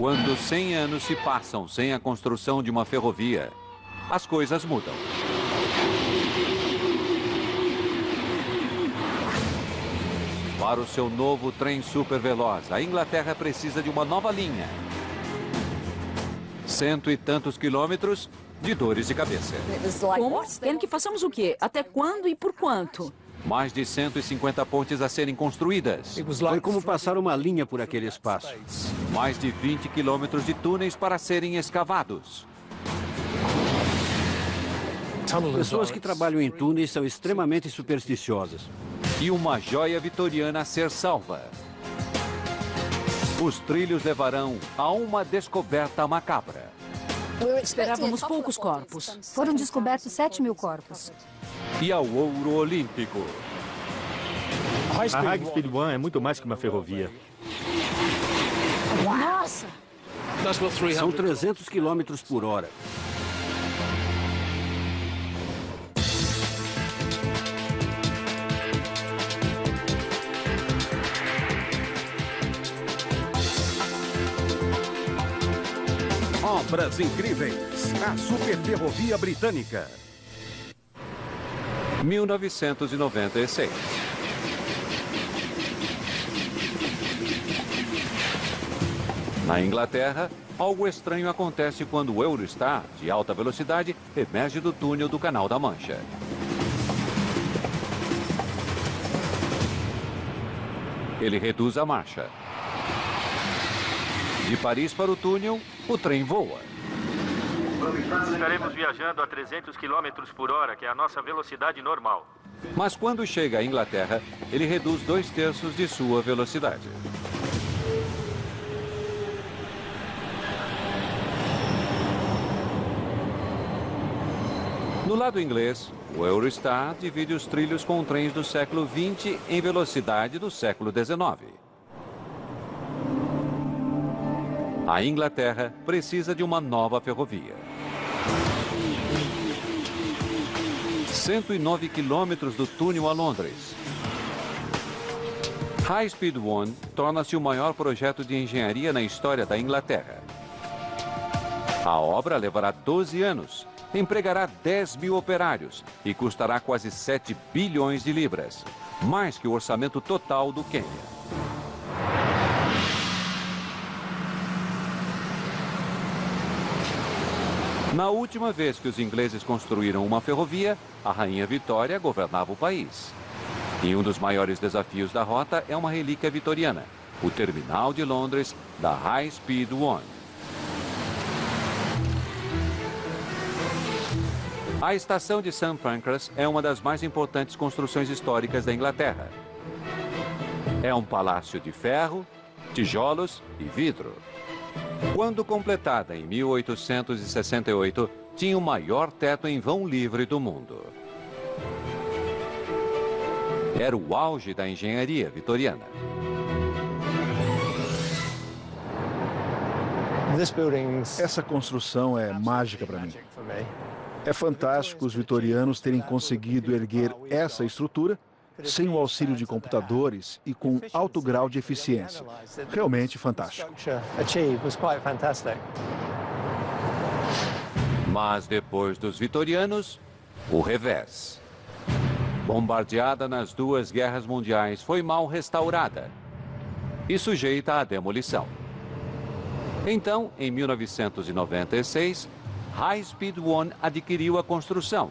Quando 100 anos se passam sem a construção de uma ferrovia, as coisas mudam. Para o seu novo trem superveloz, a Inglaterra precisa de uma nova linha. 100 e tantos quilômetros de dores de cabeça. Como? Querem que façamos o quê? Até quando e por quanto? Mais de 150 pontes a serem construídas. Foi como passar uma linha por aquele espaço. Mais de 20 quilômetros de túneis para serem escavados. Pessoas que trabalham em túneis são extremamente supersticiosas. E uma joia vitoriana a ser salva. Os trilhos levarão a uma descoberta macabra. Esperávamos poucos corpos. Foram descobertos 7.000 corpos. E ao ouro olímpico. A High Speed One é muito mais que uma ferrovia. Nossa! São 300 quilômetros por hora. Obras incríveis. A Superferrovia Britânica. 1996. Na Inglaterra, algo estranho acontece quando o Eurostar, de alta velocidade, emerge do túnel do Canal da Mancha. Ele reduz a marcha. De Paris para o túnel, o trem voa. Estaremos viajando a 300 km por hora, que é a nossa velocidade normal. Mas quando chega à Inglaterra, ele reduz 2/3 de sua velocidade. No lado inglês, o Eurostar divide os trilhos com trens do século XX em velocidade do século XIX. A Inglaterra precisa de uma nova ferrovia. 109 quilômetros do túnel a Londres. High Speed One torna-se o maior projeto de engenharia na história da Inglaterra. A obra levará 12 anos, empregará 10.000 operários e custará quase 7 bilhões de libras, mais que o orçamento total do Quênia. Na última vez que os ingleses construíram uma ferrovia, a Rainha Vitória governava o país. E um dos maiores desafios da rota é uma relíquia vitoriana, o terminal de Londres da High Speed One. A estação de St. Pancras é uma das mais importantes construções históricas da Inglaterra. É um palácio de ferro, tijolos e vidro. Quando completada em 1868, tinha o maior teto em vão livre do mundo. Era o auge da engenharia vitoriana. Essa construção é mágica para mim. É fantástico os vitorianos terem conseguido erguer essa estrutura sem o auxílio de computadores e com alto grau de eficiência. Realmente fantástico. Mas depois dos vitorianos, o revés. Bombardeada nas duas guerras mundiais, foi mal restaurada e sujeita à demolição. Então, em 1996, High Speed One adquiriu a construção.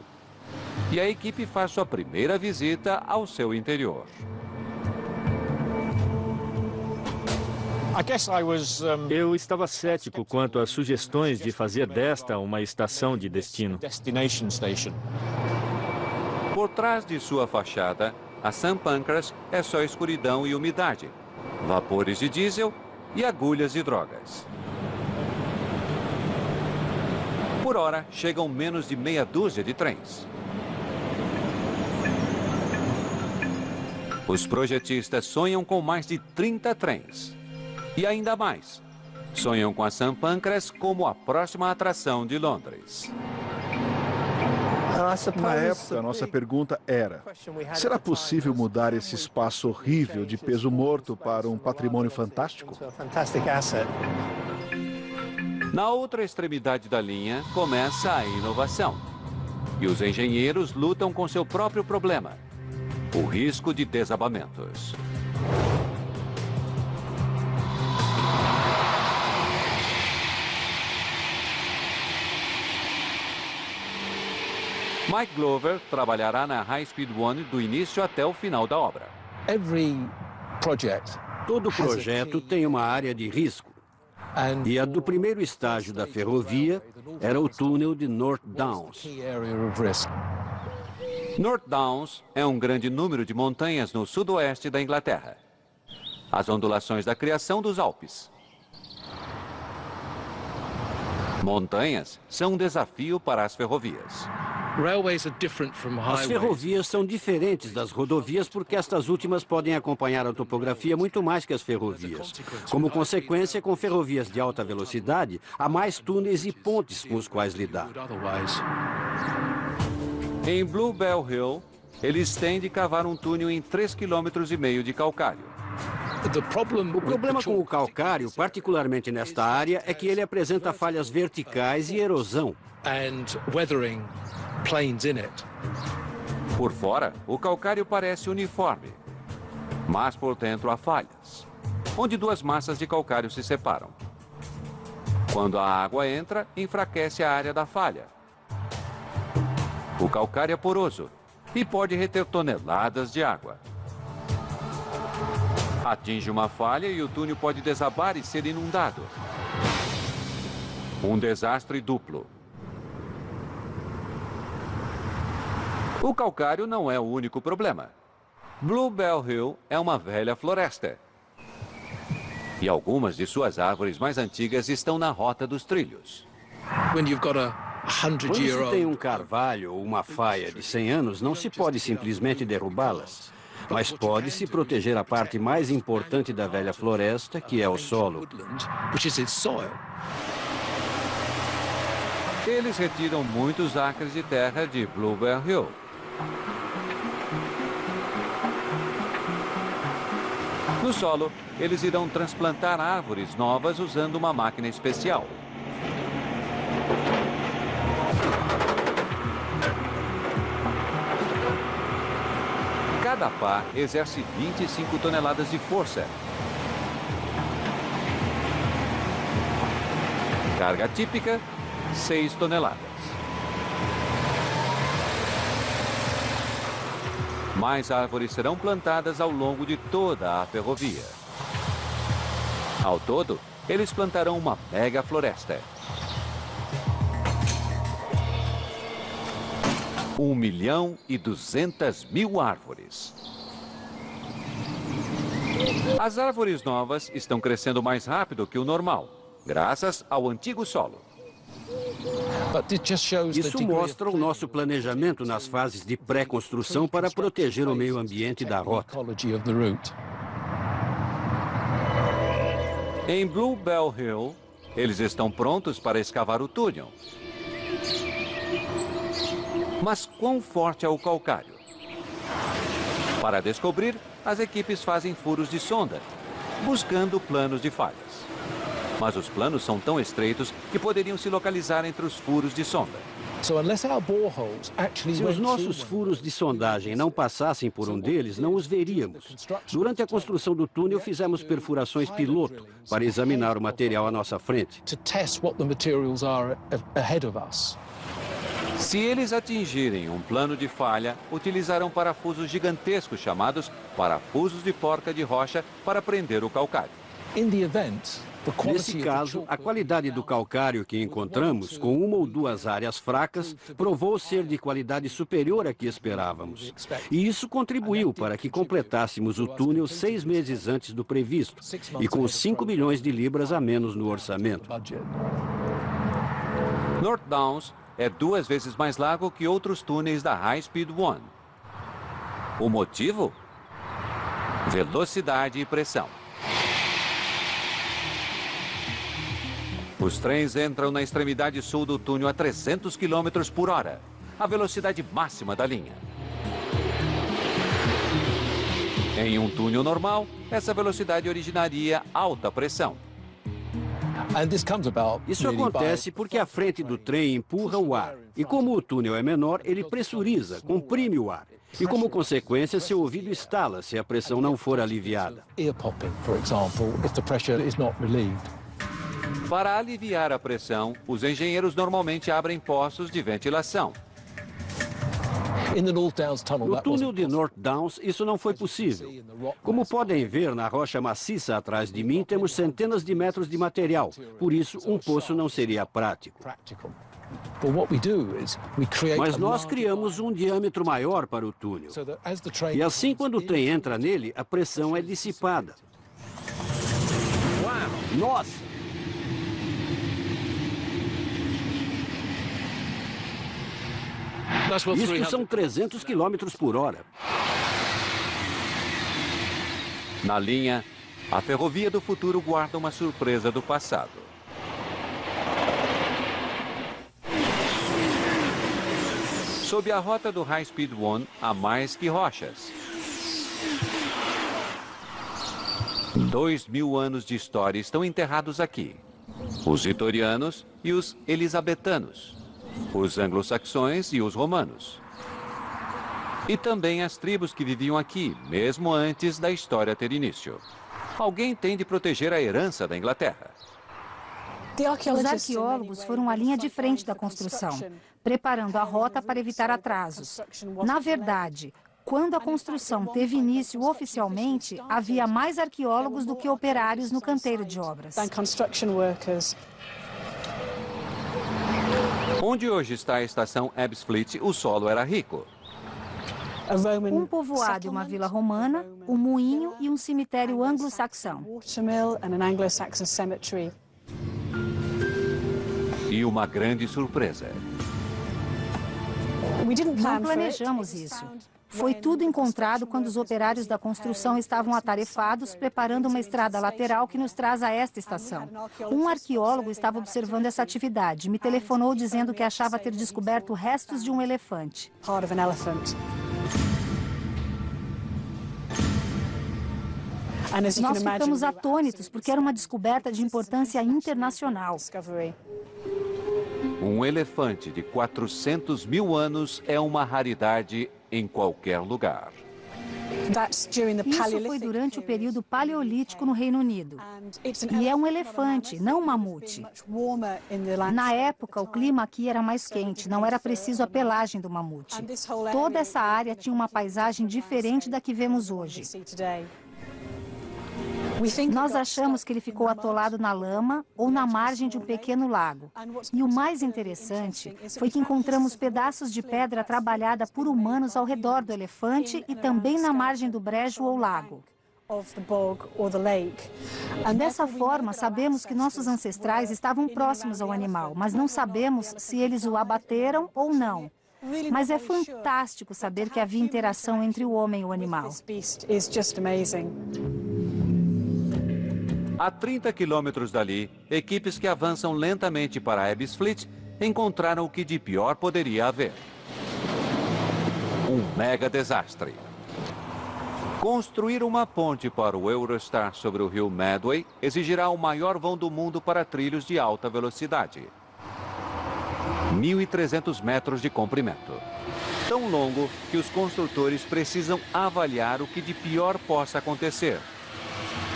E a equipe faz sua primeira visita ao seu interior. Eu estava cético quanto às sugestões de fazer desta uma estação de destino. Por trás de sua fachada, a St. Pancras é só escuridão e umidade, vapores de diesel e agulhas de drogas. Por hora, chegam menos de meia dúzia de trens. Os projetistas sonham com mais de 30 trens. E ainda mais, sonham com a St. Pancras como a próxima atração de Londres. Na época, a nossa pergunta era: será possível mudar esse espaço horrível de peso morto para um patrimônio fantástico? Na outra extremidade da linha, começa a inovação. E os engenheiros lutam com seu próprio problema: o risco de desabamentos. Mike Glover trabalhará na High Speed One do início até o final da obra. Todo projeto tem uma área de risco. E a do primeiro estágio da ferrovia era o túnel de North Downs. North Downs é um grande número de montanhas no sudoeste da Inglaterra. As ondulações da criação dos Alpes. Montanhas são um desafio para as ferrovias. As ferrovias são diferentes das rodovias porque estas últimas podem acompanhar a topografia muito mais que as ferrovias. Como consequência, com ferrovias de alta velocidade, há mais túneis e pontes com os quais lidar. Em Bluebell Hill, eles têm de cavar um túnel em 3,5 km de calcário. O problema com o calcário, particularmente nesta área, é que ele apresenta falhas verticais e erosão. Por fora, o calcário parece uniforme, mas por dentro há falhas, onde duas massas de calcário se separam. Quando a água entra, enfraquece a área da falha. O calcário é poroso e pode reter toneladas de água. Atinge uma falha e o túnel pode desabar e ser inundado. Um desastre duplo. O calcário não é o único problema. Bluebell Hill é uma velha floresta. E algumas de suas árvores mais antigas estão na rota dos trilhos. Quando se tem um carvalho ou uma faia de 100 anos, não se pode simplesmente derrubá-las. Mas pode-se proteger a parte mais importante da velha floresta, que é o solo. Eles retiram muitos acres de terra de Bluebell Hill. No solo, eles irão transplantar árvores novas usando uma máquina especial. Cada pá exerce 25 toneladas de força. Carga típica, 6 toneladas. Mais árvores serão plantadas ao longo de toda a ferrovia. Ao todo, eles plantarão uma mega floresta. 1.200.000 árvores. As árvores novas estão crescendo mais rápido que o normal, graças ao antigo solo. Isso mostra o nosso planejamento nas fases de pré-construção para proteger o meio ambiente da rota. Em Bluebell Hill, eles estão prontos para escavar o túnel. Mas quão forte é o calcário? Para descobrir, as equipes fazem furos de sonda, buscando planos de falhas. Mas os planos são tão estreitos que poderiam se localizar entre os furos de sonda. Se os nossos furos de sondagem não passassem por um deles, não os veríamos. Durante a construção do túnel, fizemos perfurações piloto para examinar o material à nossa frente. Se eles atingirem um plano de falha, utilizarão parafusos gigantescos chamados parafusos de porca de rocha para prender o calcário. Nesse caso, a qualidade do calcário que encontramos, com uma ou duas áreas fracas, provou ser de qualidade superior à que esperávamos. E isso contribuiu para que completássemos o túnel 6 meses antes do previsto e com 5 milhões de libras a menos no orçamento. North Downs é 2 vezes mais largo que outros túneis da High Speed One. O motivo? Velocidade e pressão. Os trens entram na extremidade sul do túnel a 300 km por hora, a velocidade máxima da linha. Em um túnel normal, essa velocidade originaria alta pressão. Isso acontece porque a frente do trem empurra o ar. E como o túnel é menor, ele pressuriza, comprime o ar. E como consequência, seu ouvido estala se a pressão não for aliviada. Para aliviar a pressão, os engenheiros normalmente abrem poços de ventilação. No túnel de North Downs, isso não foi possível. Como podem ver, na rocha maciça atrás de mim, temos centenas de metros de material. Por isso, um poço não seria prático. Mas nós criamos um diâmetro maior para o túnel. E assim, quando o trem entra nele, a pressão é dissipada. Nossa! Isto são 300 quilômetros por hora. Na linha, a ferrovia do futuro guarda uma surpresa do passado. Sob a rota do High Speed One, há mais que rochas. 2000 anos de história estão enterrados aqui. Os vitorianos e os elisabetanos. Os anglo-saxões e os romanos. E também as tribos que viviam aqui, mesmo antes da história ter início. Alguém tem de proteger a herança da Inglaterra. Os arqueólogos foram à linha de frente da construção, preparando a rota para evitar atrasos. Na verdade, quando a construção teve início oficialmente, havia mais arqueólogos do que operários no canteiro de obras. Onde hoje está a estação Ebbsfleet, o solo era rico. Um povoado e uma vila romana, um moinho e um cemitério anglo-saxão. E uma grande surpresa. Não planejamos isso. Foi tudo encontrado quando os operários da construção estavam atarefados, preparando uma estrada lateral que nos traz a esta estação. Um arqueólogo estava observando essa atividade. Me telefonou dizendo que achava ter descoberto restos de um elefante. Nós ficamos atônitos porque era uma descoberta de importância internacional. Um elefante de 400 mil anos é uma raridade em qualquer lugar. Isso foi durante o período paleolítico no Reino Unido. E é um elefante, não um mamute. Na época, o clima aqui era mais quente, não era preciso a pelagem do mamute. Toda essa área tinha uma paisagem diferente da que vemos hoje. Nós achamos que ele ficou atolado na lama ou na margem de um pequeno lago. E o mais interessante foi que encontramos pedaços de pedra trabalhada por humanos ao redor do elefante e também na margem do brejo ou lago. Dessa forma, sabemos que nossos ancestrais estavam próximos ao animal, mas não sabemos se eles o abateram ou não. Mas é fantástico saber que havia interação entre o homem e o animal. A 30 quilômetros dali, equipes que avançam lentamente para Ebbsfleet encontraram o que de pior poderia haver. Um mega desastre. Construir uma ponte para o Eurostar sobre o rio Medway exigirá o maior vão do mundo para trilhos de alta velocidade. 1.300 metros de comprimento. Tão longo que os construtores precisam avaliar o que de pior possa acontecer.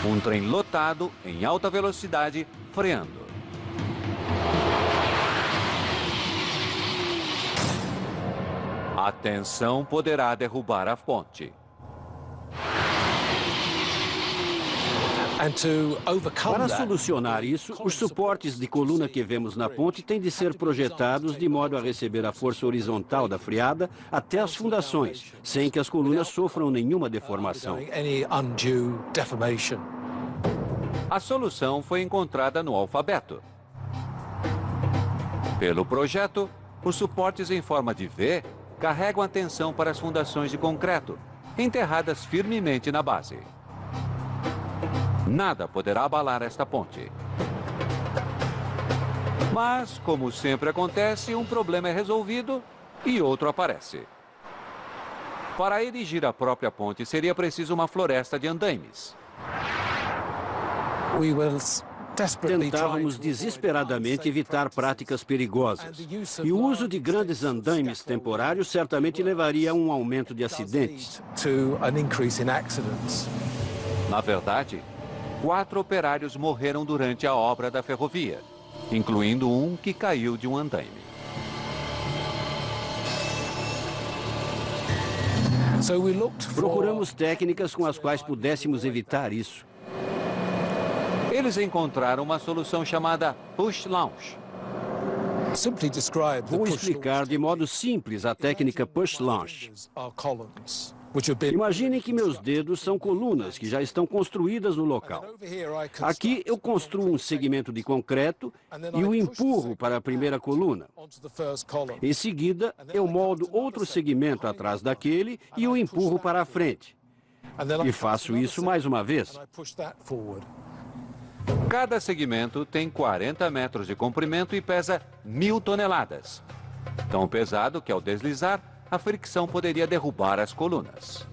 Um trem lotado, em alta velocidade, freando. A tensão poderá derrubar a ponte. Para solucionar isso, os suportes de coluna que vemos na ponte têm de ser projetados de modo a receber a força horizontal da freada até as fundações, sem que as colunas sofram nenhuma deformação. A solução foi encontrada no alfabeto. Pelo projeto, os suportes em forma de V carregam a tensão para as fundações de concreto, enterradas firmemente na base. Nada poderá abalar esta ponte. Mas, como sempre acontece, um problema é resolvido e outro aparece. Para erigir a própria ponte, seria preciso uma floresta de andaimes. Tentávamos desesperadamente evitar práticas perigosas. E o uso de grandes andaimes temporários certamente levaria a um aumento de acidentes. Na verdade, 4 operários morreram durante a obra da ferrovia, incluindo um que caiu de um andaime. Procuramos técnicas com as quais pudéssemos evitar isso. Eles encontraram uma solução chamada push launch. Vou explicar de modo simples a técnica push launch. Imaginem que meus dedos são colunas que já estão construídas no local. Aqui eu construo um segmento de concreto e o empurro para a primeira coluna. Em seguida, eu moldo outro segmento atrás daquele e o empurro para a frente. E faço isso mais uma vez. Cada segmento tem 40 metros de comprimento e pesa 1.000 toneladas. Tão pesado que, ao deslizar, a fricção poderia derrubar as colunas.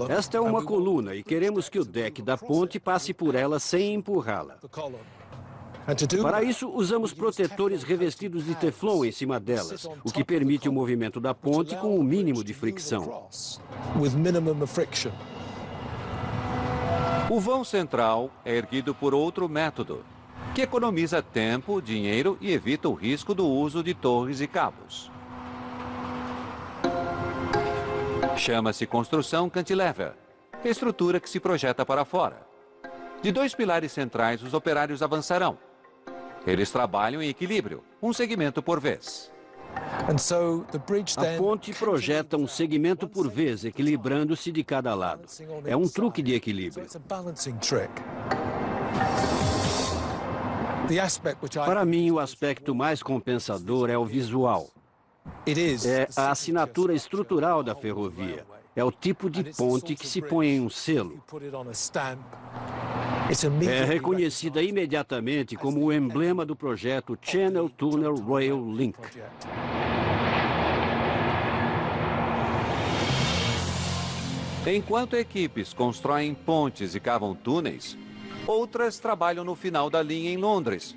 Esta é uma coluna e queremos que o deck da ponte passe por ela sem empurrá-la. Para isso, usamos protetores revestidos de teflon em cima delas, o que permite o movimento da ponte com o mínimo de fricção. O vão central é erguido por outro método, que economiza tempo, dinheiro e evita o risco do uso de torres e cabos. Chama-se construção cantilever, estrutura que se projeta para fora. De 2 pilares centrais, os operários avançarão. Eles trabalham em equilíbrio, um segmento por vez. A ponte projeta um segmento por vez, equilibrando-se de cada lado. É um truque de equilíbrio. Para mim, o aspecto mais compensador é o visual. É a assinatura estrutural da ferrovia. É o tipo de ponte que se põe em um selo. É reconhecida imediatamente como o emblema do projeto Channel Tunnel Rail Link. Enquanto equipes constroem pontes e cavam túneis, outras trabalham no final da linha em Londres,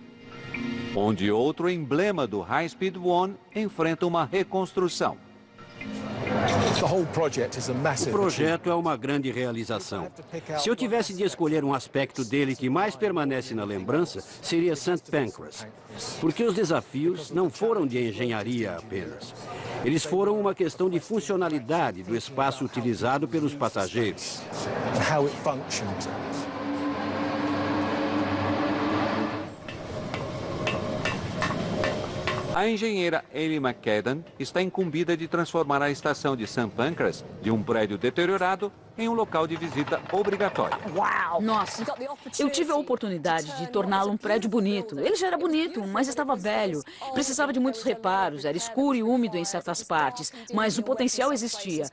onde outro emblema do High Speed One enfrenta uma reconstrução. O projeto é uma grande realização. Se eu tivesse de escolher um aspecto dele que mais permanece na lembrança, seria St. Pancras. Porque os desafios não foram de engenharia apenas. Eles foram uma questão de funcionalidade do espaço utilizado pelos passageiros. A engenheira Amy McCadden está incumbida de transformar a estação de St. Pancras de um prédio deteriorado em um local de visita obrigatória. Nossa, eu tive a oportunidade de torná-lo um prédio bonito. Ele já era bonito, mas estava velho. Precisava de muitos reparos, era escuro e úmido em certas partes, mas o potencial existia.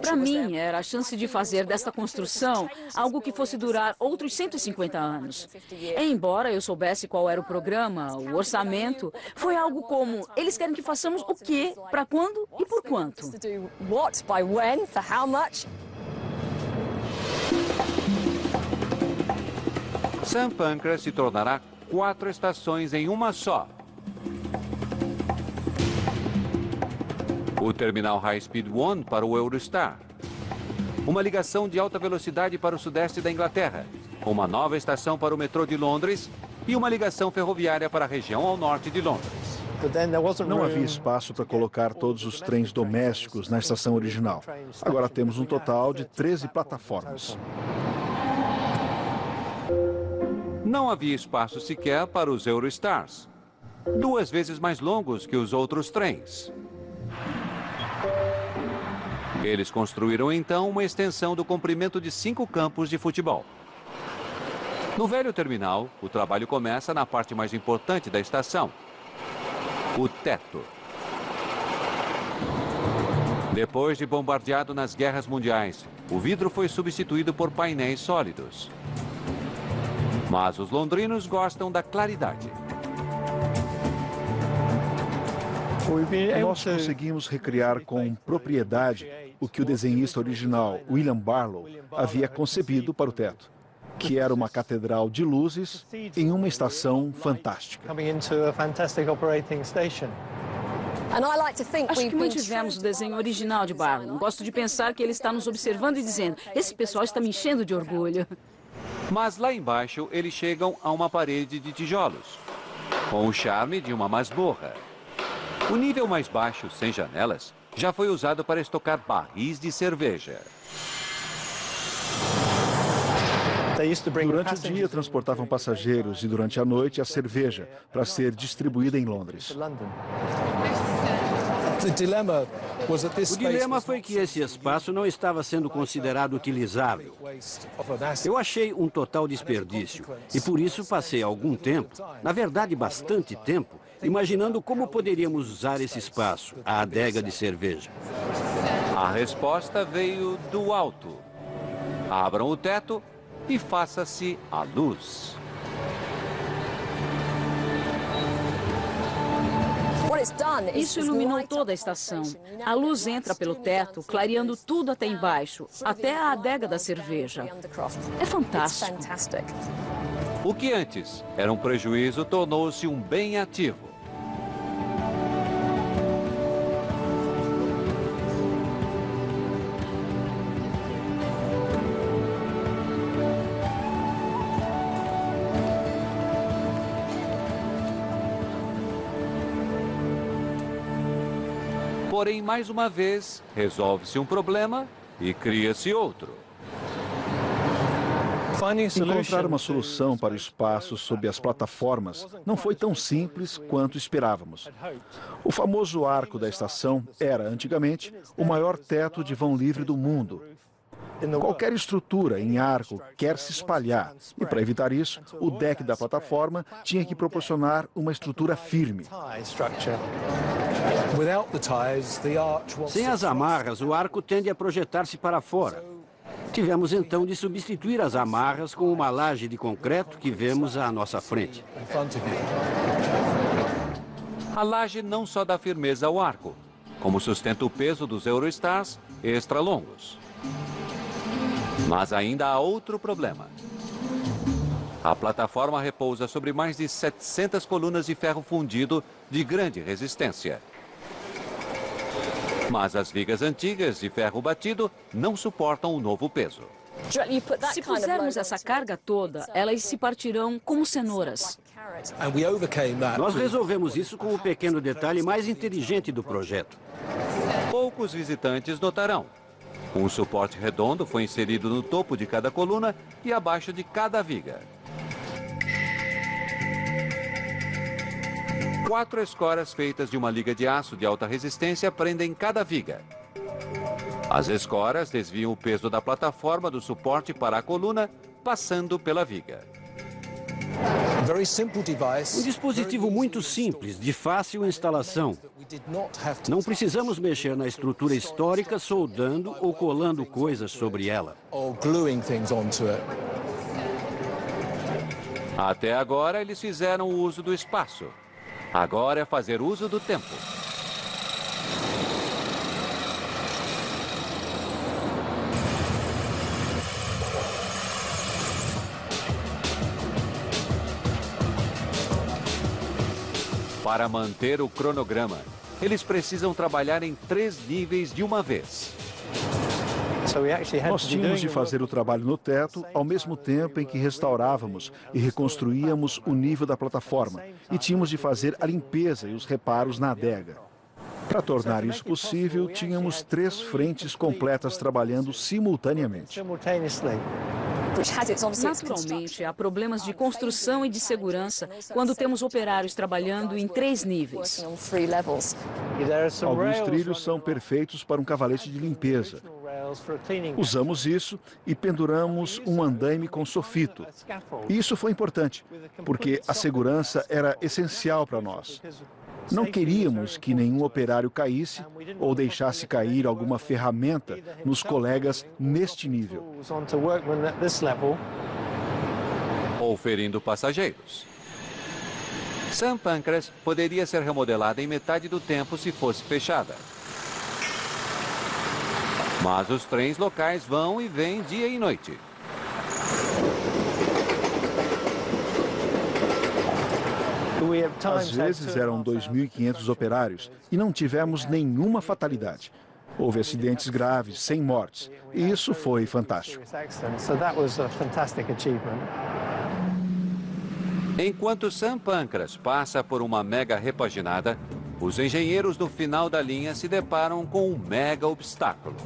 Para mim, era a chance de fazer desta construção algo que fosse durar outros 150 anos. Embora eu soubesse qual era o programa, o orçamento, foi algo como, eles querem que façamos o quê, para quando e por quanto. St. Pancras se tornará 4 estações em uma só. O terminal High Speed One para o Eurostar. Uma ligação de alta velocidade para o sudeste da Inglaterra. Uma nova estação para o metrô de Londres e uma ligação ferroviária para a região ao norte de Londres. Não havia espaço para colocar todos os trens domésticos na estação original. Agora temos um total de 13 plataformas. Não havia espaço sequer para os Eurostars, 2 vezes mais longos que os outros trens. Eles construíram então uma extensão do comprimento de 5 campos de futebol. No velho terminal, o trabalho começa na parte mais importante da estação, o teto. Depois de bombardeado nas guerras mundiais, o vidro foi substituído por painéis sólidos. Mas os londrinos gostam da claridade. Nós conseguimos recriar com propriedade o que o desenhista original, William Barlow, havia concebido para o teto. que era uma catedral de luzes em uma estação fantástica. Acho que mantivemos o desenho original de Barnum. Gosto de pensar que ele está nos observando e dizendo: esse pessoal está me enchendo de orgulho. Mas lá embaixo, eles chegam a uma parede de tijolos, com o charme de uma masmorra. O nível mais baixo, sem janelas, já foi usado para estocar barris de cerveja. Durante o dia, transportavam passageiros e durante a noite, a cerveja, para ser distribuída em Londres. O dilema foi que esse espaço não estava sendo considerado utilizável. Eu achei um total desperdício e por isso passei algum tempo, na verdade bastante tempo, imaginando como poderíamos usar esse espaço, a adega de cerveja. A resposta veio do alto. Abram o teto e faça-se a luz. Isso iluminou toda a estação. A luz entra pelo teto, clareando tudo até embaixo, até a adega da cerveja. É fantástico. O que antes era um prejuízo tornou-se um bem ativo. Porém, mais uma vez, resolve-se um problema e cria-se outro. Encontrar uma solução para o espaço sob as plataformas não foi tão simples quanto esperávamos. O famoso arco da estação era, antigamente, o maior teto de vão livre do mundo. Qualquer estrutura em arco quer se espalhar, e para evitar isso, o deck da plataforma tinha que proporcionar uma estrutura firme. Sem as amarras, o arco tende a projetar-se para fora. Tivemos então de substituir as amarras com uma laje de concreto que vemos à nossa frente. A laje não só dá firmeza ao arco, como sustenta o peso dos Eurostars extra-longos. Mas ainda há outro problema. A plataforma repousa sobre mais de 700 colunas de ferro fundido de grande resistência. Mas as vigas antigas de ferro batido não suportam o novo peso. Se pusermos essa carga toda, elas se partirão como cenouras. Nós resolvemos isso com o pequeno detalhe mais inteligente do projeto. Poucos visitantes notarão. Um suporte redondo foi inserido no topo de cada coluna e abaixo de cada viga. 4 escoras feitas de uma liga de aço de alta resistência prendem cada viga. As escoras desviam o peso da plataforma do suporte para a coluna, passando pela viga. Um dispositivo muito simples, de fácil instalação. Não precisamos mexer na estrutura histórica soldando ou colando coisas sobre ela. Até agora, eles fizeram o uso do espaço. Agora é fazer uso do tempo. Para manter o cronograma, eles precisam trabalhar em 3 níveis de uma vez. Nós tínhamos de fazer o trabalho no teto ao mesmo tempo em que restaurávamos e reconstruíamos o nível da plataforma. E tínhamos de fazer a limpeza e os reparos na adega. Para tornar isso possível, tínhamos 3 frentes completas trabalhando simultaneamente. Naturalmente, há problemas de construção e de segurança quando temos operários trabalhando em 3 níveis. Alguns trilhos são perfeitos para um cavalete de limpeza. Usamos isso e penduramos um andaime com sofito. E isso foi importante, porque a segurança era essencial para nós. Não queríamos que nenhum operário caísse ou deixasse cair alguma ferramenta nos colegas neste nível. Ou ferindo passageiros. St. Pancras poderia ser remodelada em metade do tempo se fosse fechada. Mas os trens locais vão e vêm dia e noite. Às vezes eram 2.500 operários e não tivemos nenhuma fatalidade. Houve acidentes graves, sem mortes. E isso foi fantástico. Enquanto Sam Pancras passa por uma mega repaginada, os engenheiros do final da linha se deparam com um mega obstáculo.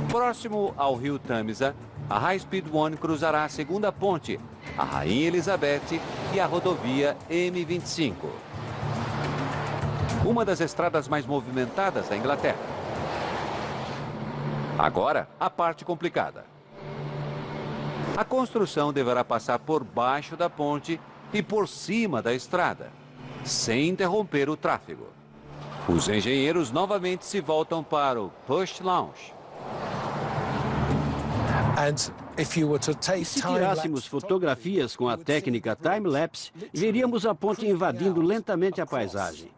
Próximo ao rio Tamisa, a High Speed One cruzará a segunda ponte, a Rainha Elizabeth e a rodovia M25. Uma das estradas mais movimentadas da Inglaterra. Agora, a parte complicada. A construção deverá passar por baixo da ponte e por cima da estrada, sem interromper o tráfego. Os engenheiros novamente se voltam para o Push Launch. E se tirássemos fotografias com a técnica time-lapse, veríamos a ponte invadindo lentamente a paisagem.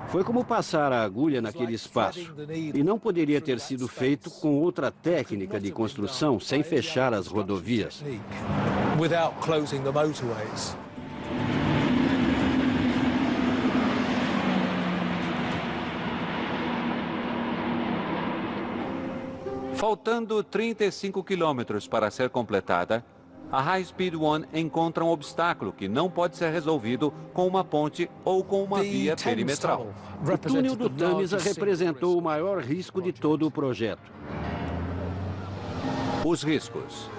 Foi como passar a agulha naquele espaço. E não poderia ter sido feito com outra técnica de construção sem fechar as rodovias. Faltando 35 quilômetros para ser completada, a High Speed One encontra um obstáculo que não pode ser resolvido com uma ponte ou com uma via perimetral. O túnel do Tamisa representou o maior risco de todo o projeto. Os riscos: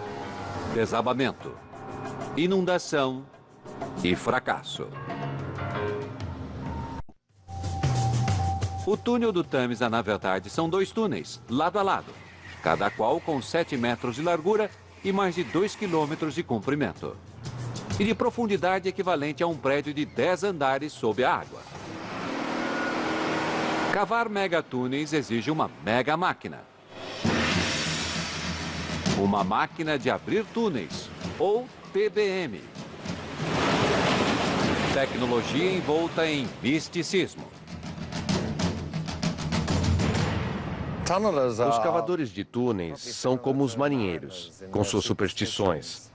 desabamento, inundação e fracasso. O túnel do Tamisa, na verdade, são dois túneis, lado a lado, cada qual com 7 metros de largura e mais de 2 quilômetros de comprimento. E de profundidade equivalente a um prédio de 10 andares sob a água. Cavar megatúneis exige uma mega máquina. Uma máquina de abrir túneis, ou TBM. Tecnologia envolta em misticismo. Os cavadores de túneis são como os marinheiros, com suas superstições.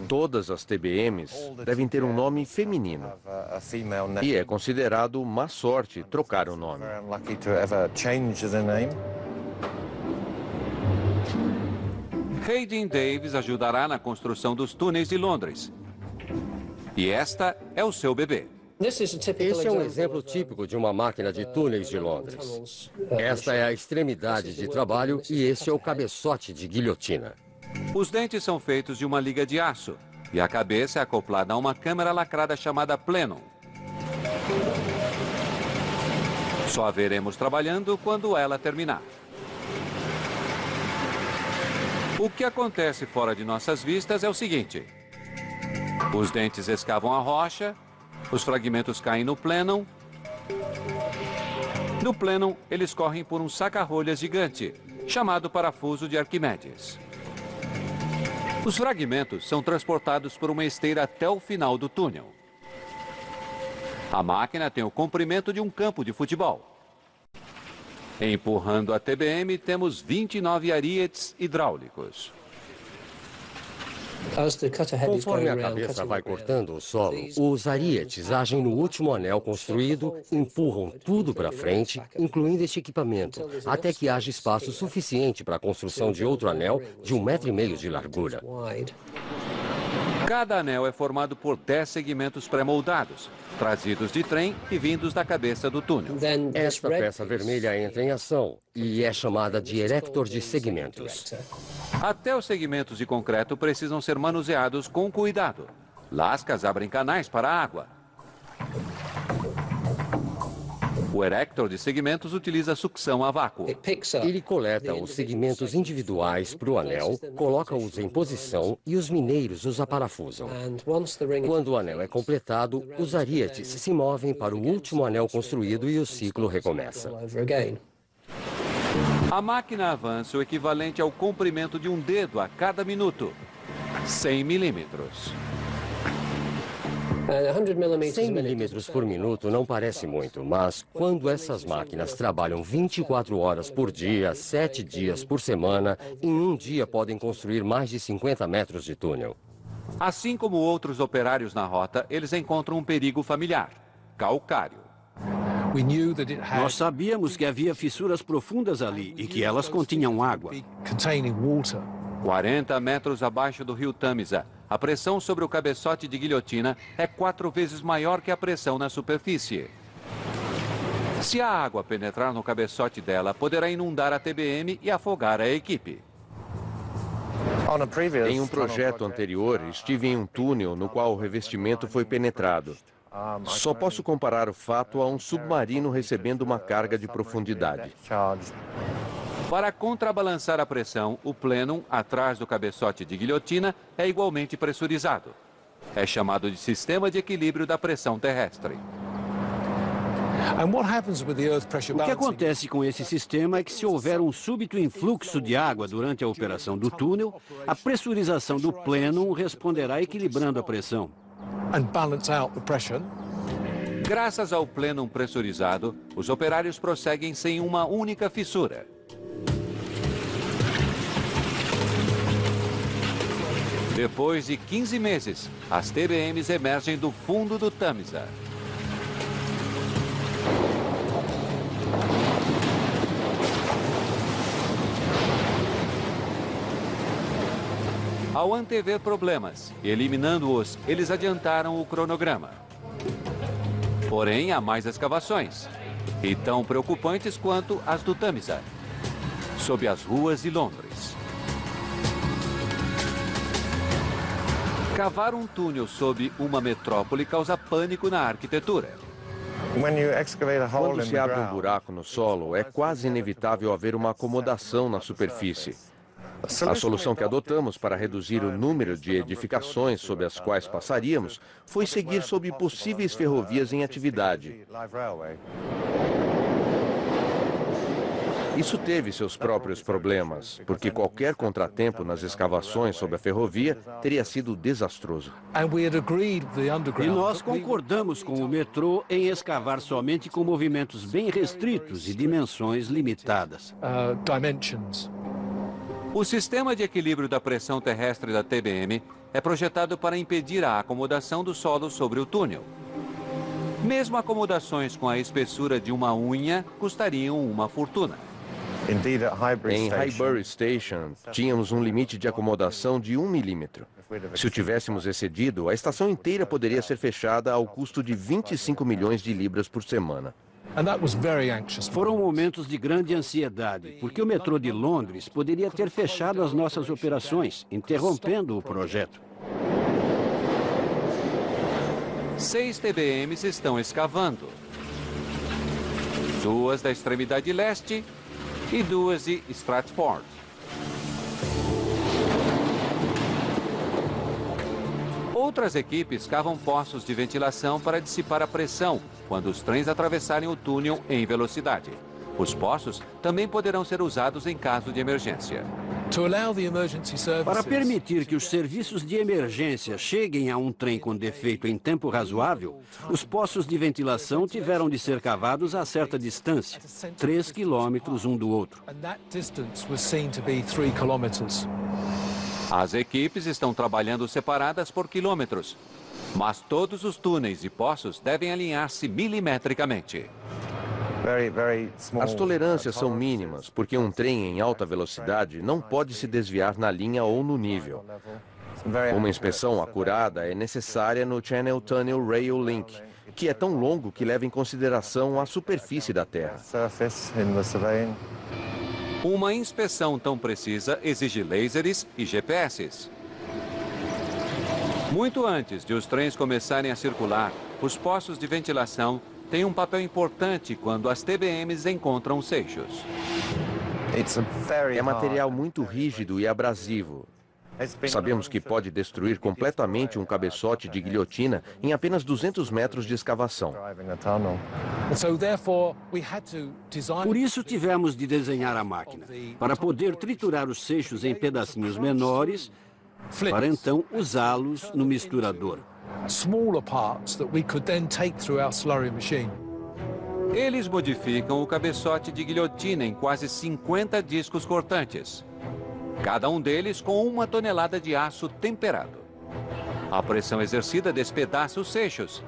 Todas as TBMs devem ter um nome feminino. E é considerado má sorte trocar o nome. Hayden Davis ajudará na construção dos túneis de Londres. E esta é o seu bebê. Esse é um exemplo típico de uma máquina de túneis de Londres. Esta é a extremidade de trabalho e este é o cabeçote de guilhotina. Os dentes são feitos de uma liga de aço e a cabeça é acoplada a uma câmara lacrada chamada plenum. Só a veremos trabalhando quando ela terminar. O que acontece fora de nossas vistas é o seguinte: os dentes escavam a rocha, os fragmentos caem no plenum. No plenum, eles correm por um saca-rolhas gigante, chamado parafuso de Arquimedes. Os fragmentos são transportados por uma esteira até o final do túnel. A máquina tem o comprimento de um campo de futebol. Empurrando a TBM, temos 29 arietes hidráulicos. Conforme a cabeça vai cortando o solo, os arietes agem no último anel construído, empurram tudo para frente, incluindo este equipamento, até que haja espaço suficiente para a construção de outro anel de 1,5 metro de largura. Cada anel é formado por 10 segmentos pré-moldados, trazidos de trem e vindos da cabeça do túnel. Esta peça vermelha entra em ação e é chamada de erector de segmentos. Até os segmentos de concreto precisam ser manuseados com cuidado. Lascas abrem canais para a água. O erector de segmentos utiliza sucção a vácuo. Ele coleta os segmentos individuais para o anel, coloca-os em posição e os mineiros os aparafusam. Quando o anel é completado, os arietes se movem para o último anel construído e o ciclo recomeça. A máquina avança o equivalente ao comprimento de um dedo a cada minuto. 100 milímetros. 100 milímetros por minuto não parece muito, mas quando essas máquinas trabalham 24 horas por dia, 7 dias por semana, em um dia podem construir mais de 50 metros de túnel. Assim como outros operários na rota, eles encontram um perigo familiar: calcário. Nós sabíamos que havia fissuras profundas ali e que elas continham água. 40 metros abaixo do rio Tâmisa, a pressão sobre o cabeçote de guilhotina é 4 vezes maior que a pressão na superfície. Se a água penetrar no cabeçote dela, poderá inundar a TBM e afogar a equipe. Em um projeto anterior, estive em um túnel no qual o revestimento foi penetrado. Só posso comparar o fato a um submarino recebendo uma carga de profundidade. Para contrabalançar a pressão, o plenum, atrás do cabeçote de guilhotina, é igualmente pressurizado. É chamado de sistema de equilíbrio da pressão terrestre. O que acontece com esse sistema é que, se houver um súbito influxo de água durante a operação do túnel, a pressurização do plenum responderá equilibrando a pressão. Graças ao plenum pressurizado, os operários prosseguem sem uma única fissura. Depois de 15 meses, as TBMs emergem do fundo do Tâmisa. Ao antever problemas e eliminando-os, eles adiantaram o cronograma. Porém, há mais escavações, e tão preocupantes quanto as do Tâmisa, sob as ruas de Londres. Cavar um túnel sob uma metrópole causa pânico na arquitetura. Quando se abre um buraco no solo, é quase inevitável haver uma acomodação na superfície. A solução que adotamos para reduzir o número de edificações sob as quais passaríamos foi seguir sob possíveis ferrovias em atividade. Isso teve seus próprios problemas, porque qualquer contratempo nas escavações sob a ferrovia teria sido desastroso. E nós concordamos com o metrô em escavar somente com movimentos bem restritos e dimensões limitadas. O sistema de equilíbrio da pressão terrestre da TBM é projetado para impedir a acomodação do solo sobre o túnel. Mesmo acomodações com a espessura de uma unha custariam uma fortuna. Em Highbury Station, tínhamos um limite de acomodação de 1 milímetro. Se o tivéssemos excedido, a estação inteira poderia ser fechada ao custo de 25 milhões de libras por semana. Foram momentos de grande ansiedade, porque o metrô de Londres poderia ter fechado as nossas operações, interrompendo o projeto. 6 TBMs estão escavando. 2 da extremidade leste e 2 de Stratford. Outras equipes cavam poços de ventilação para dissipar a pressão quando os trens atravessarem o túnel em velocidade. Os poços também poderão ser usados em caso de emergência. Para permitir que os serviços de emergência cheguem a um trem com defeito em tempo razoável, os poços de ventilação tiveram de ser cavados a certa distância, 3 quilômetros um do outro. As equipes estão trabalhando separadas por quilômetros, mas todos os túneis e poços devem alinhar-se milimetricamente. As tolerâncias são mínimas, porque um trem em alta velocidade não pode se desviar na linha ou no nível. Uma inspeção acurada é necessária no Channel Tunnel Rail Link, que é tão longo que leva em consideração a superfície da Terra. Uma inspeção tão precisa exige lasers e GPS. Muito antes de os trens começarem a circular, os poços de ventilação têm um papel importante quando as TBMs encontram seixos. É material muito rígido e abrasivo. Sabemos que pode destruir completamente um cabeçote de guilhotina em apenas 200 metros de escavação. Por isso tivemos de desenhar a máquina, para poder triturar os seixos em pedacinhos menores, para então usá-los no misturador. Eles modificam o cabeçote de guilhotina em quase 50 discos cortantes. Cada um deles com 1 tonelada de aço temperado. A pressão exercida despedaça os seixos,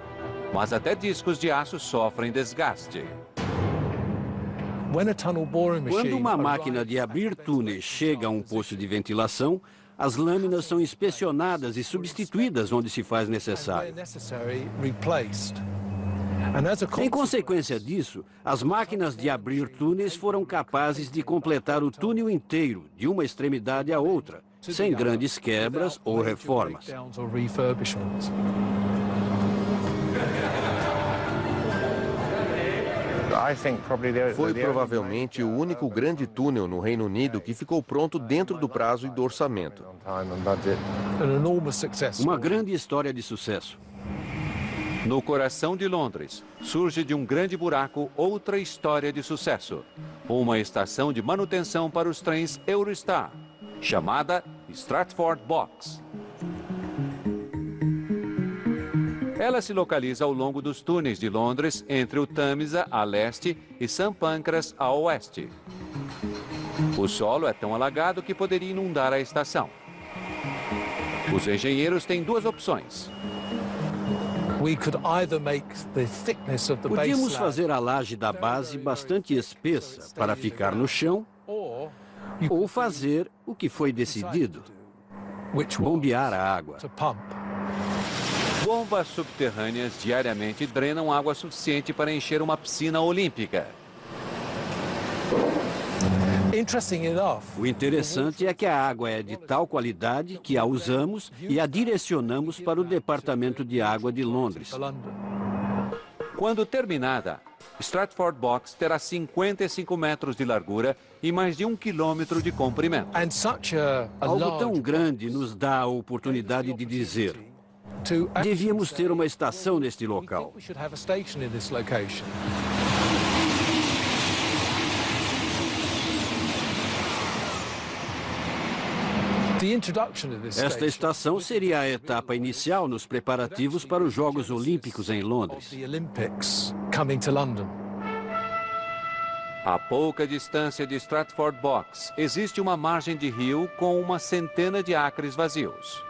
mas até discos de aço sofrem desgaste. Quando uma máquina de abrir túneis chega a um poço de ventilação, as lâminas são inspecionadas e substituídas onde se faz necessário. Em consequência disso, as máquinas de abrir túneis foram capazes de completar o túnel inteiro, de uma extremidade à outra, sem grandes quebras ou reformas. Foi provavelmente o único grande túnel no Reino Unido que ficou pronto dentro do prazo e do orçamento. Uma grande história de sucesso. No coração de Londres, surge de um grande buraco outra história de sucesso. Uma estação de manutenção para os trens Eurostar, chamada Stratford Box. Ela se localiza ao longo dos túneis de Londres, entre o Tâmisa, a leste, e St. Pancras, a oeste. O solo é tão alagado que poderia inundar a estação. Os engenheiros têm duas opções. Podíamos fazer a laje da base bastante espessa para ficar no chão, ou fazer o que foi decidido, bombear a água. Bombas subterrâneas diariamente drenam água suficiente para encher uma piscina olímpica. O interessante é que a água é de tal qualidade que a usamos e a direcionamos para o Departamento de Água de Londres. Quando terminada, Stratford Box terá 55 metros de largura e mais de 1 quilômetro de comprimento. Algo tão grande nos dá a oportunidade de dizer: devíamos ter uma estação neste local. Esta estação seria a etapa inicial nos preparativos para os Jogos Olímpicos em Londres. A pouca distância de Stratford Box, existe uma margem de rio com uma centena de acres vazios.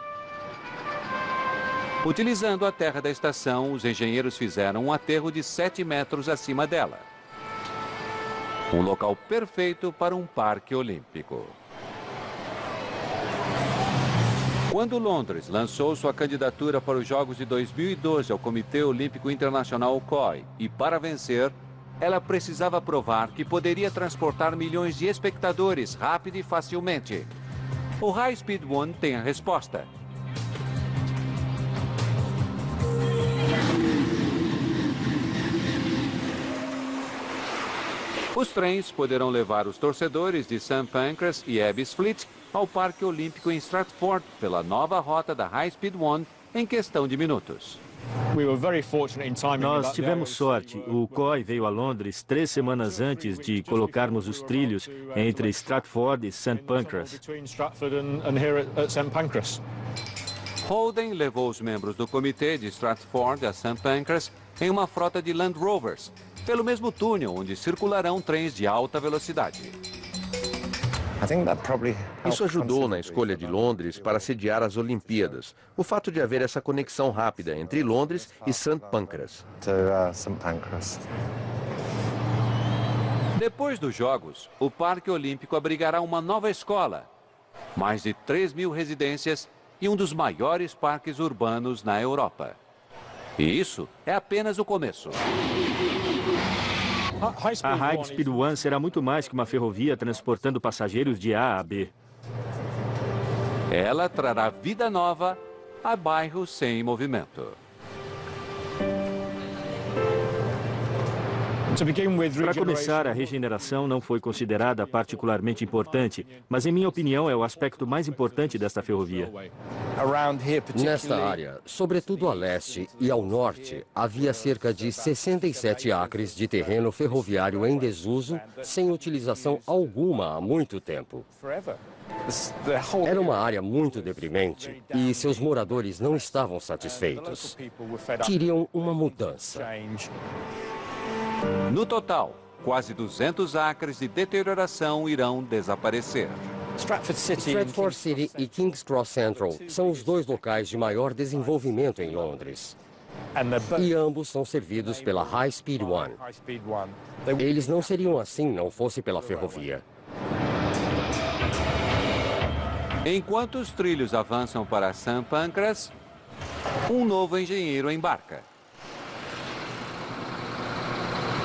Utilizando a terra da estação, os engenheiros fizeram um aterro de 7 metros acima dela. Um local perfeito para um parque olímpico. Quando Londres lançou sua candidatura para os Jogos de 2012 ao Comitê Olímpico Internacional COI, e para vencer, ela precisava provar que poderia transportar milhões de espectadores rápido e facilmente. O High Speed One tem a resposta. Os trens poderão levar os torcedores de St. Pancras e Ebbsfleet ao Parque Olímpico em Stratford pela nova rota da High Speed One em questão de minutos. Nós tivemos sorte. O COI veio a Londres 3 semanas antes de colocarmos os trilhos entre Stratford e St. Pancras. Holden levou os membros do comitê de Stratford a St. Pancras em uma frota de Land Rovers, pelo mesmo túnel onde circularão trens de alta velocidade. Isso ajudou na escolha de Londres para sediar as Olimpíadas, o fato de haver essa conexão rápida entre Londres e St. Pancras. Depois dos Jogos, o Parque Olímpico abrigará uma nova escola, mais de 3.000 residências e um dos maiores parques urbanos na Europa. E isso é apenas o começo. A High Speed One será muito mais que uma ferrovia transportando passageiros de A a B. Ela trará vida nova a bairros sem movimento. Para começar, a regeneração não foi considerada particularmente importante, mas em minha opinião é o aspecto mais importante desta ferrovia. Nesta área, sobretudo a leste e ao norte, havia cerca de 67 acres de terreno ferroviário em desuso, sem utilização alguma há muito tempo. Era uma área muito deprimente e seus moradores não estavam satisfeitos. Queriam uma mudança. No total, quase 200 acres de deterioração irão desaparecer. Stratford City e King's Cross Central são os dois locais de maior desenvolvimento em Londres. E ambos são servidos pela High Speed One. Eles não seriam assim não fosse pela ferrovia. Enquanto os trilhos avançam para St. Pancras, um novo engenheiro embarca.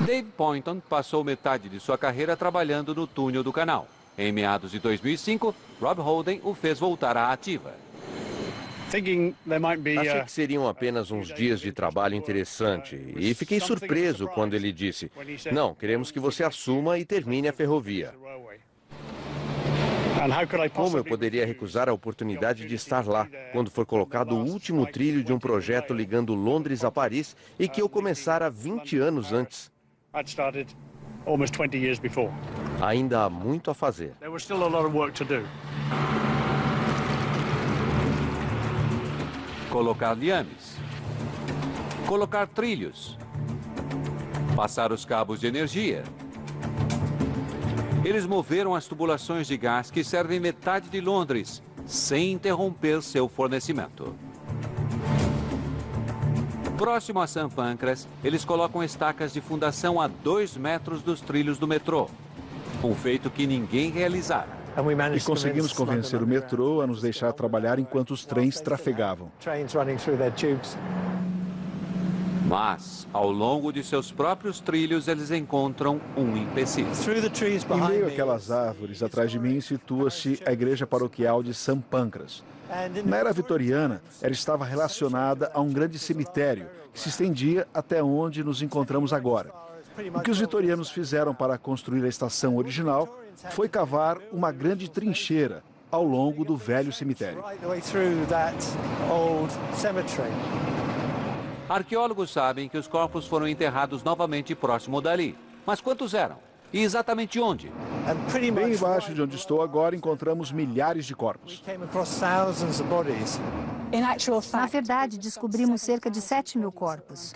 Dave Poynton passou metade de sua carreira trabalhando no túnel do canal. Em meados de 2005, Rob Holden o fez voltar à ativa. Achei que seriam apenas uns dias de trabalho interessante e fiquei surpreso quando ele disse: "Não, queremos que você assuma e termine a ferrovia." Como eu poderia recusar a oportunidade de estar lá, quando for colocado o último trilho de um projeto ligando Londres a Paris e que eu começara 20 anos antes? Ainda há muito a fazer. Colocar liames, colocar trilhos, passar os cabos de energia. Eles moveram as tubulações de gás que servem metade de Londres, sem interromper seu fornecimento. Próximo a St. Pancras, eles colocam estacas de fundação a 2 metros dos trilhos do metrô. Um feito que ninguém realizara. E conseguimos convencer o metrô a nos deixar trabalhar enquanto os trens trafegavam. Mas, ao longo de seus próprios trilhos, eles encontram um empecilho. Em meio àquelas árvores, atrás de mim, situa-se a igreja paroquial de St. Pancras. Na era vitoriana, ela estava relacionada a um grande cemitério que se estendia até onde nos encontramos agora. O que os vitorianos fizeram para construir a estação original foi cavar uma grande trincheira ao longo do velho cemitério. Arqueólogos sabem que os corpos foram enterrados novamente próximo dali. Mas quantos eram? E exatamente onde? Bem embaixo de onde estou agora, encontramos milhares de corpos. Na verdade, descobrimos cerca de 7.000 corpos.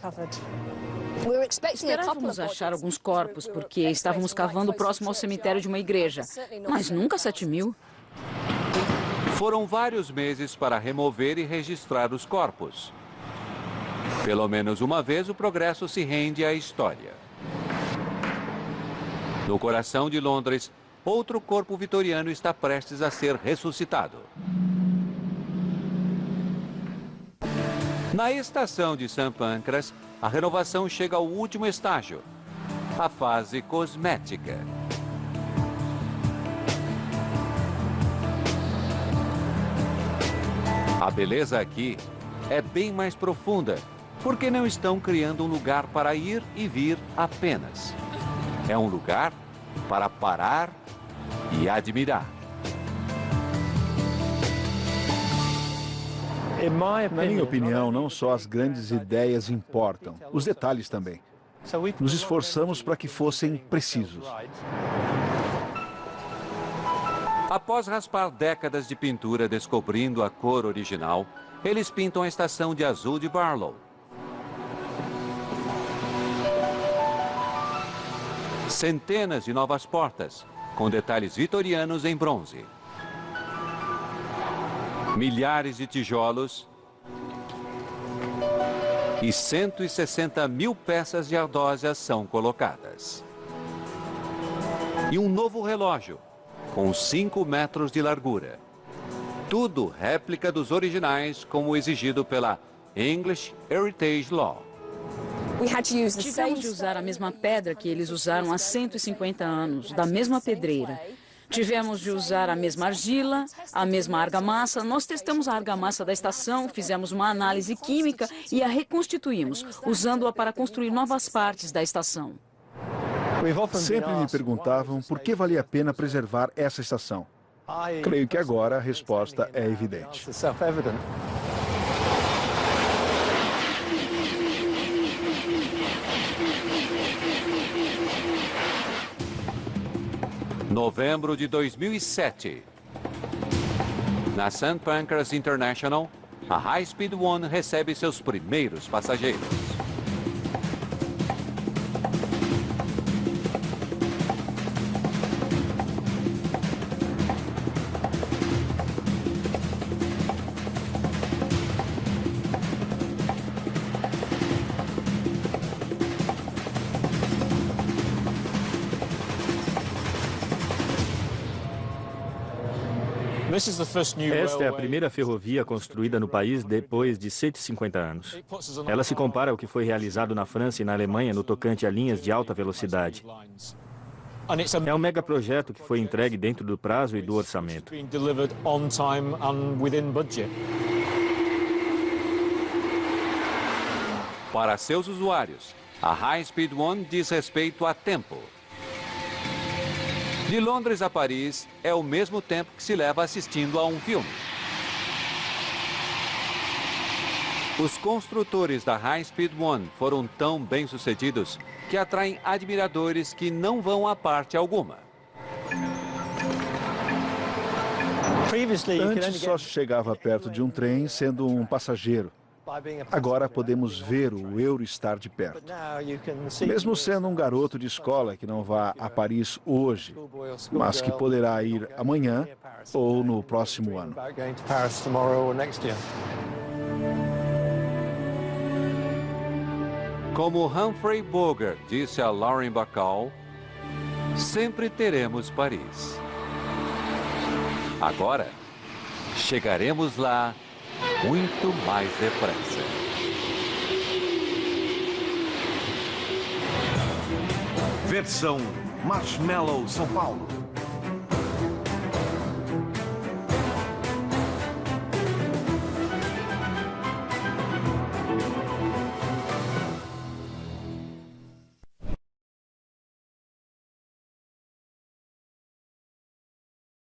Esperávamos achar alguns corpos, porque estávamos cavando próximo ao cemitério de uma igreja. Mas nunca 7.000. Foram vários meses para remover e registrar os corpos. Pelo menos uma vez o progresso se rende à história. No coração de Londres, outro corpo vitoriano está prestes a ser ressuscitado. Na estação de St. Pancras, a renovação chega ao último estágio, a fase cosmética. A beleza aqui é bem mais profunda, porque não estão criando um lugar para ir e vir apenas. É um lugar para parar e admirar. Na minha opinião, não só as grandes ideias importam, os detalhes também. Nos esforçamos para que fossem precisos. Após raspar décadas de pintura descobrindo a cor original, eles pintam a estação de azul de Barlow. Centenas de novas portas, com detalhes vitorianos em bronze. Milhares de tijolos e 160.000 peças de ardósia são colocadas. E um novo relógio, com 5 metros de largura. Tudo réplica dos originais, como exigido pela English Heritage Law. Tivemos de usar a mesma pedra que eles usaram há 150 anos, da mesma pedreira. Tivemos de usar a mesma argila, a mesma argamassa. Nós testamos a argamassa da estação, fizemos uma análise química e a reconstituímos, usando-a para construir novas partes da estação. Sempre me perguntavam por que valia a pena preservar essa estação. Creio que agora a resposta é evidente. Novembro de 2007. Na St. Pancras International, a High Speed One recebe seus primeiros passageiros. Esta é a primeira ferrovia construída no país depois de 150 anos. Ela se compara ao que foi realizado na França e na Alemanha no tocante a linhas de alta velocidade. É um megaprojeto que foi entregue dentro do prazo e do orçamento. Para seus usuários, a High Speed One diz respeito a tempo. De Londres a Paris é o mesmo tempo que se leva assistindo a um filme. Os construtores da High Speed One foram tão bem-sucedidos que atraem admiradores que não vão a parte alguma. Antes só chegava perto de um trem sendo um passageiro. Agora podemos ver o Eurostar de perto. Mesmo sendo um garoto de escola que não vá a Paris hoje, mas que poderá ir amanhã ou no próximo ano. Como Humphrey Bogart disse a Lauren Bacall, sempre teremos Paris. Agora, chegaremos lá muito mais depressa. Versão Marshmallow São Paulo.